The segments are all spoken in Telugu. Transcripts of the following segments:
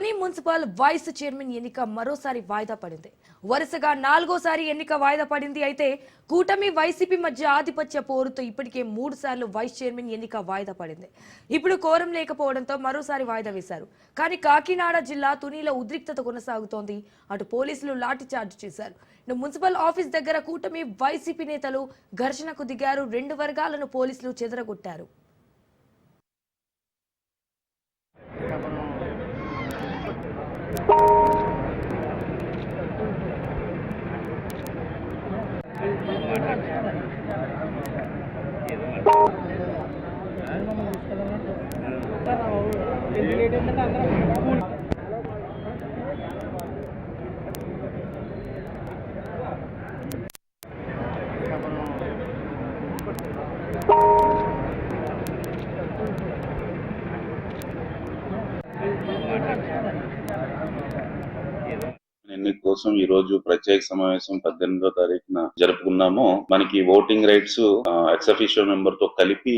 తుని మున్సిపల్ వైస్ చైర్మన్ ఎన్నిక మరోసారి వాయిదా పడింది. వరుసగా 4గోసారి ఎన్నిక వాయిదా పడింది. అయితే కూటమి వైసీపీ మధ్య ఆధిపత్య పోరుతో ఇప్పటికే 3 సార్లు వైస్ చైర్మన్ ఎన్నిక వాయిదా పడింది. ఇప్పుడు కోరం లేకపోవడంతో మరోసారి వాయిదా వేశారు. కానీ కాకినాడ జిల్లా తునిలో ఉద్రిక్తత కొనసాగుతోంది. అటు పోలీసులు లాఠీ చార్జ్ చేశారు. మున్సిపల్ ఆఫీస్ దగ్గర కూటమి వైసీపీ నేతలు ఘర్షణకు దిగారు. 2 వర్గాలను పోలీసులు చెదరగొట్టారు. ఎన్నిక కోసం ఈ రోజు ప్రత్యేక సమావేశం 18వ తారీఖున జరుపుకున్నాము. మనకి voting rights X official member తో కలిపి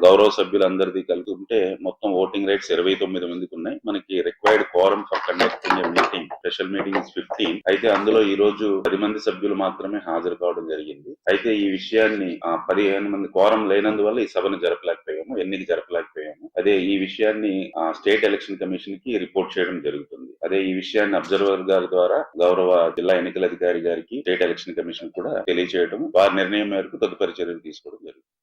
గౌరవ సభ్యులందరిది కలిపి ఉంటే మొత్తం ఓటింగ్ రైట్స్ 29 మందికి ఉన్నాయి. మనకి required quorum for conducting meeting special meeting 15. అయితే అందులో ఈ రోజు 10 మంది సభ్యులు మాత్రమే హాజరు కావడం జరిగింది. అయితే ఈ విషయాన్ని 15 మంది కోరం లేనందువల్ల ఈ సభను జరపలేకపోయాము, ఎన్నిక జరపలేకపోయాము. అదే ఈ విషయాన్ని స్టేట్ ఎలక్షన్ కమిషన్ కి రిపోర్ట్ చేయడం జరుగుతుంది. అదే ఈ విషయాన్ని అబ్జర్వర్ గారి ద్వారా గౌరవ జిల్లా ఎన్నికల అధికారి గారికి స్టేట్ ఎలక్షన్ కమిషన్ కూడా తెలియజేయడం, వారి నిర్ణయం మేరకు తదుపరి చర్యలు తీసుకోవడం జరుగుతుంది.